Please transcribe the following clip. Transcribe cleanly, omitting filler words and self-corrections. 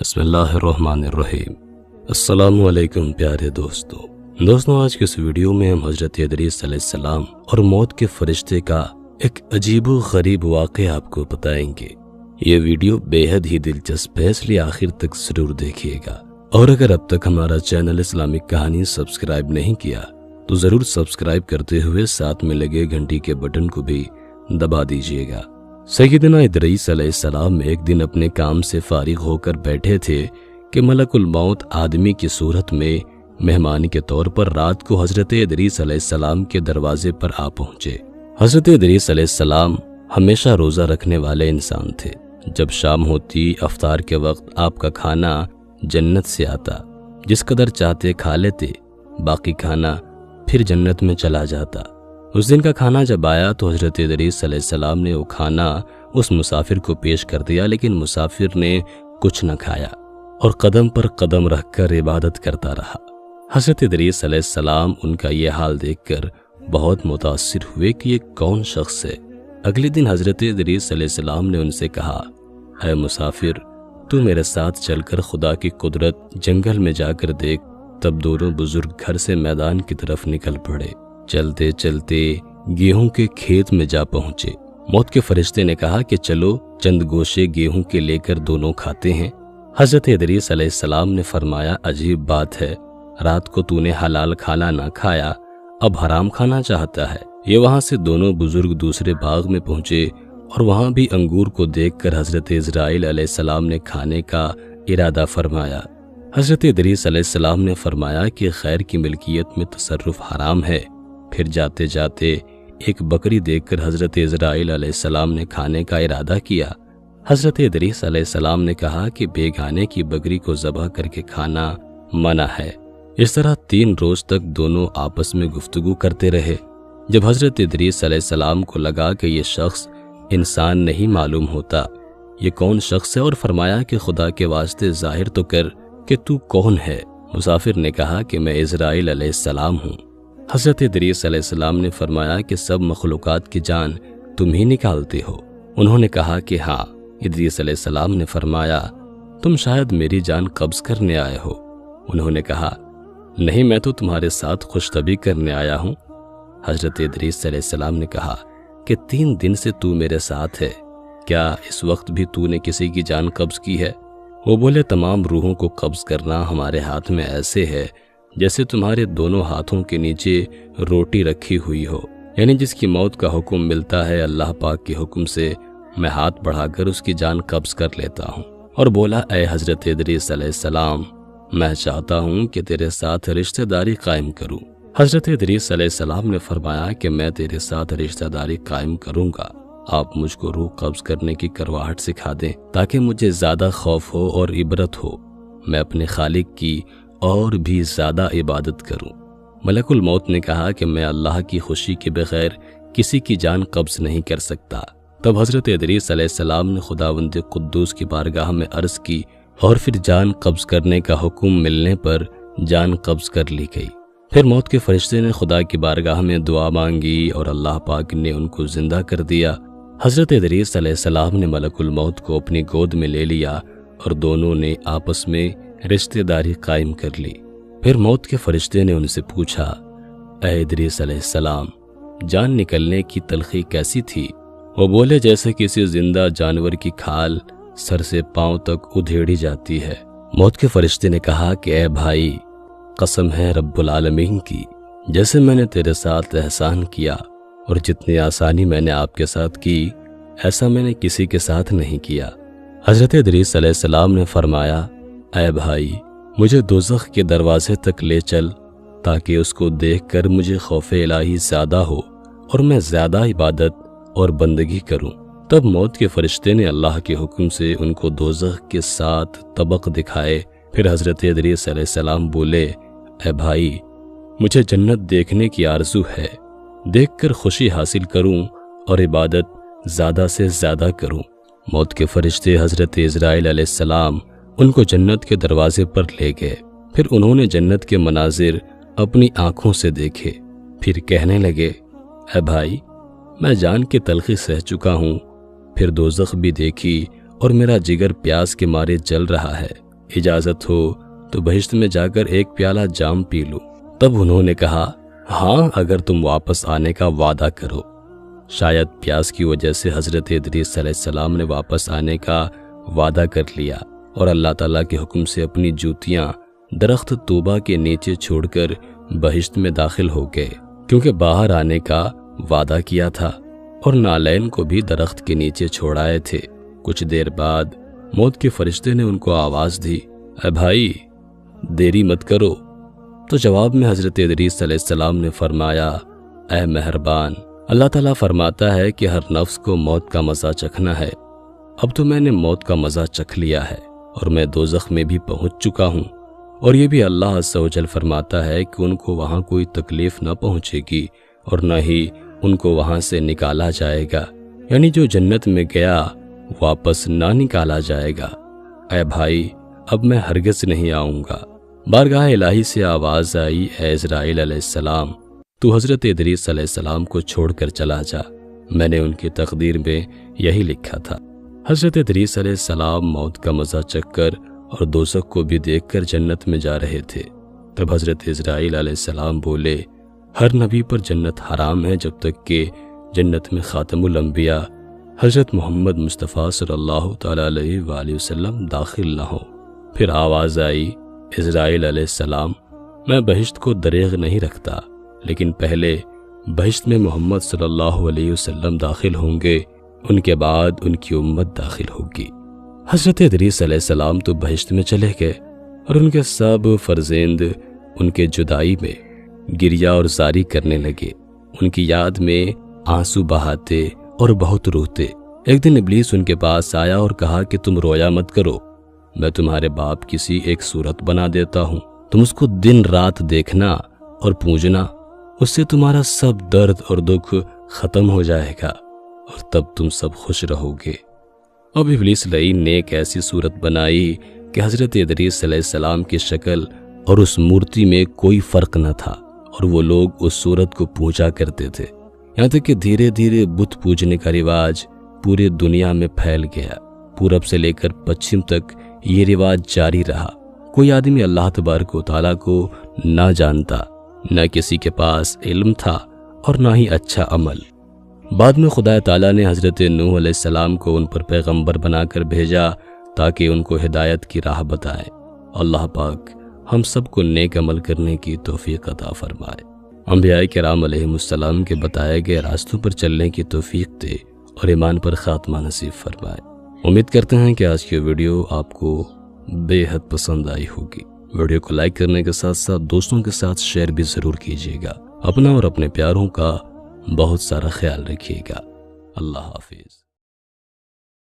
بسم اللہ الرحمن الرحیم۔ السلام علیکم پیارے دوستوں آج کے اس ویڈیو میں ہم حضرت ادریس علیہ السلام اور موت کے فرشتے کا ایک عجیب و غریب واقعہ آپ کو بتائیں گے۔ یہ ویڈیو بے حد ہی دلچسپ ہے، اس لیے آخر تک ضرور دیکھیے گا، اور اگر اب تک ہمارا چینل اسلامک کہانی سبسکرائب نہیں کیا تو ضرور سبسکرائب کرتے ہوئے ساتھ میں لگے گھنٹی کے بٹن کو بھی دبا دیجیے گا۔ سیدنا ادریس علیہ السلام ایک دن اپنے کام سے فارغ ہو کر بیٹھے تھے کہ ملک الموت آدمی کی صورت میں مہمان کے طور پر رات کو حضرت ادریس علیہ السلام کے دروازے پر آ پہنچے۔ حضرت ادریس علیہ السلام ہمیشہ روزہ رکھنے والے انسان تھے۔ جب شام ہوتی افطار کے وقت آپ کا کھانا جنت سے آتا، جس قدر چاہتے کھا لیتے، باقی کھانا پھر جنت میں چلا جاتا۔ اس دن کا کھانا جب آیا تو حضرت ادریس علیہ السلام نے وہ کھانا اس مسافر کو پیش کر دیا، لیکن مسافر نے کچھ نہ کھایا اور قدم پر قدم رکھ کر عبادت کرتا رہا۔ حضرت ادریس علیہ السلام ان کا یہ حال دیکھ کر بہت متاثر ہوئے کہ یہ کون شخص ہے۔ اگلے دن حضرت ادریس علیہ السلام نے ان سے کہا، اے مسافر، تو میرے ساتھ چل کر خدا کی قدرت جنگل میں جا کر دیکھ۔ تب دونوں بزرگ گھر سے میدان کی طرف نکل پڑے۔ چلتے چلتے گیہوں کے کھیت میں جا پہنچے۔ موت کے فرشتے نے کہا کہ چلو چند گوشے گیہوں کے لے کر دونوں کھاتے ہیں۔ حضرت ادریس علیہ السلام نے فرمایا، عجیب بات ہے، رات کو تو نے حلال کھانا نہ کھایا، اب حرام کھانا چاہتا ہے۔ یہ وہاں سے دونوں بزرگ دوسرے باغ میں پہنچے اور وہاں بھی انگور کو دیکھ کر حضرت اسرائیل علیہ السلام نے کھانے کا ارادہ فرمایا۔ حضرت ادریس علیہ السلام نے فرمایا کہ خیر کی ملکیت میں تصرف حرام ہے۔ پھر جاتے جاتے ایک بکری دیکھ کر حضرت اسرائیل علیہ السلام نے کھانے کا ارادہ کیا۔ حضرت ادریس علیہ السلام نے کہا کہ بیگانے کی بکری کو ذبح کر کے کھانا منع ہے۔ اس طرح 3 روز تک دونوں آپس میں گفتگو کرتے رہے۔ جب حضرت ادریس علیہ السلام کو لگا کہ یہ شخص انسان نہیں معلوم ہوتا، یہ کون شخص ہے، اور فرمایا کہ خدا کے واسطے ظاہر تو کر کہ تو کون ہے۔ مسافر نے کہا کہ میں اسرائیل علیہ السلام ہوں۔ حضرت ادریس علیہ السلام نے فرمایا کہ سب مخلوقات کی جان تم ہی نکالتے ہو۔ انہوں نے کہا کہ ہاں۔ ادریس علیہ السلام نے فرمایا، تم شاید میری جان قبض کرنے آئے ہو۔ انہوں نے کہا، نہیں، میں تو تمہارے ساتھ خوش طبعی کرنے آیا ہوں۔ حضرت ادریس علیہ السلام نے کہا کہ 3 دن سے تو میرے ساتھ ہے، کیا اس وقت بھی تو نے کسی کی جان قبض کی ہے؟ وہ بولے، تمام روحوں کو قبض کرنا ہمارے ہاتھ میں ایسے ہے جیسے تمہارے دونوں ہاتھوں کے نیچے روٹی رکھی ہوئی ہو، یعنی جس کی موت کا حکم ملتا ہے اللہ پاک کے حکم سے میں ہاتھ بڑھا کر اس کی جان قبض کر لیتا ہوں۔ اور بولا، اے حضرت ادریس علیہ السلام، میں چاہتا ہوں کہ تیرے ساتھ رشتہ داری قائم کروں۔ حضرت ادریس علیہ السلام نے فرمایا کہ میں تیرے ساتھ رشتہ داری قائم کروں گا، آپ مجھ کو روح قبض کرنے کی کرواہٹ سکھا دیں تاکہ مجھے زیادہ خوف ہو اور عبرت ہو، میں اپنے خالق کی اور بھی زیادہ عبادت کروں۔ ملک الموت نے کہا کہ میں اللہ کی خوشی کے بغیر کسی کی جان قبض نہیں کر سکتا۔ تب حضرت ادریس علیہ السلام نے خداوند قدوس کی بارگاہ میں عرض کی، اور پھر جان قبض کرنے کا حکم ملنے پر جان قبض کر لی گئی۔ پھر موت کے فرشتے نے خدا کی بارگاہ میں دعا مانگی اور اللہ پاک نے ان کو زندہ کر دیا۔ حضرت ادریس علیہ السلام نے ملک الموت کو اپنی گود میں لے لیا اور دونوں نے آپس میں رشتہ داری قائم کر لی۔ پھر موت کے فرشتے نے ان سے پوچھا، اے ادریس علیہ السلام، جان نکلنے کی تلخی کیسی تھی؟ وہ بولے، جیسے کسی زندہ جانور کی کھال سر سے پاؤں تک ادھیڑی جاتی ہے۔ موت کے فرشتے نے کہا کہ اے بھائی، قسم ہے رب العالمین کی، جیسے میں نے تیرے ساتھ احسان کیا اور جتنی آسانی میں نے آپ کے ساتھ کی، ایسا میں نے کسی کے ساتھ نہیں کیا۔ حضرت ادریس علیہ السلام نے فرمایا، اے بھائی، مجھے دوزخ کے دروازے تک لے چل تاکہ اس کو دیکھ کر مجھے خوف الہی زیادہ ہو اور میں زیادہ عبادت اور بندگی کروں۔ تب موت کے فرشتے نے اللہ کے حکم سے ان کو دوزخ کے 7 طبق دکھائے۔ پھر حضرت ادریس علیہ السلام بولے، اے بھائی، مجھے جنت دیکھنے کی آرزو ہے، دیکھ کر خوشی حاصل کروں اور عبادت زیادہ سے زیادہ کروں۔ موت کے فرشتے حضرت اسرائیل علیہ السلام ان کو جنت کے دروازے پر لے گئے۔ پھر انہوں نے جنت کے مناظر اپنی آنکھوں سے دیکھے۔ پھر کہنے لگے، اے بھائی، میں جان کی تلخی سہ چکا ہوں۔ پھر دوزخ بھی دیکھی اور میرا جگر پیاس کے مارے جل رہا ہے۔ اجازت ہو تو بہشت میں جا کر ایک پیالہ جام پی لوں۔ تب انہوں نے کہا ہاں اگر تم واپس آنے کا وعدہ کرو۔ شاید پیاس کی وجہ سے حضرت ادریس علیہ السلام نے واپس آنے کا وعدہ کر لیا اور اللہ تعالیٰ کے حکم سے اپنی جوتیاں درخت طوبہ کے نیچے چھوڑ کر بہشت میں داخل ہو گئے، کیونکہ باہر آنے کا وعدہ کیا تھا اور نالین کو بھی درخت کے نیچے چھوڑ آئے تھے۔ کچھ دیر بعد موت کے فرشتے نے ان کو آواز دی، اے بھائی دیری مت کرو۔ تو جواب میں حضرت ادریس علیہ السلام نے فرمایا، اے مہربان، اللہ تعالیٰ فرماتا ہے کہ ہر نفس کو موت کا مزہ چکھنا ہے۔ اب تو میں نے موت کا مزہ چکھ لیا ہے اور میں دوزخ میں بھی پہنچ چکا ہوں، اور یہ بھی اللہ عز و جل فرماتا ہے کہ ان کو وہاں کوئی تکلیف نہ پہنچے گی اور نہ ہی ان کو وہاں سے نکالا جائے گا، یعنی جو جنت میں گیا واپس نہ نکالا جائے گا۔ اے بھائی اب میں ہرگز نہیں آؤں گا۔ بارگاہ الہی سے آواز آئی، اے اسرائیل علیہ السلام تو حضرت ادریس علیہ السلام کو چھوڑ کر چلا جا، میں نے ان کی تقدیر میں یہی لکھا تھا۔ حضرت ادریس علیہ السلام موت کا مزہ چکھ کر اور دوزخ کو بھی دیکھ کر جنت میں جا رہے تھے۔ تب حضرت اسرائیل علیہ السلام بولے، ہر نبی پر جنت حرام ہے جب تک کہ جنت میں خاتم الانبیاء حضرت محمد مصطفیٰ صلی اللہ تعالیٰ علیہ وآلہ وسلم داخل نہ ہو۔ پھر آواز آئی، اسرائیل علیہ السلام میں بہشت کو دریغ نہیں رکھتا، لیکن پہلے بہشت میں محمد صلی اللہ علیہ وسلم داخل ہوں گے، ان کے بعد ان کی امت داخل ہوگی۔ حضرت ادریس علیہ السلام تو بہشت میں چلے گئے اور ان کے سب فرزند ان کے جدائی میں گریہ اور زاری کرنے لگے، ان کی یاد میں آنسو بہاتے اور بہت روتے۔ ایک دن ابلیس ان کے پاس آیا اور کہا کہ تم رویا مت کرو، میں تمہارے باپ کسی ایک صورت بنا دیتا ہوں، تم اس کو دن رات دیکھنا اور پوجنا، اس سے تمہارا سب درد اور دکھ ختم ہو جائے گا اور تب تم سب خوش رہو گے۔ اب ابلیس لعین نے ایک ایسی صورت بنائی کہ حضرت ادریس علیہ السلام کی شکل اور اس مورتی میں کوئی فرق نہ تھا، اور وہ لوگ اس صورت کو پوجا کرتے تھے، یہاں تک کہ دھیرے دھیرے بت پوجنے کا رواج پورے دنیا میں پھیل گیا۔ پورب سے لے کر پچھم تک یہ رواج جاری رہا۔ کوئی آدمی اللہ تبارک و تعالیٰ کو نہ جانتا، نہ کسی کے پاس علم تھا اور نہ ہی اچھا عمل۔ بعد میں خدا تعالیٰ نے حضرت نوح علیہ السلام کو ان پر پیغمبر بنا کر بھیجا تاکہ ان کو ہدایت کی راہ بتائے۔ اللہ پاک ہم سب کو نیک عمل کرنے کی توفیق عطا فرمائے، انبیاء کرام علیہم السلام کے بتائے گئے راستوں پر چلنے کی توفیق دے اور ایمان پر خاتمہ نصیب فرمائے۔ امید کرتے ہیں کہ آج کی ویڈیو آپ کو بے حد پسند آئی ہوگی۔ ویڈیو کو لائک کرنے کے ساتھ ساتھ دوستوں کے ساتھ شیئر بھی ضرور کیجیے گا۔ اپنا اور اپنے پیاروں کا بہت سارا خیال رکھیے گا۔ اللہ حافظ۔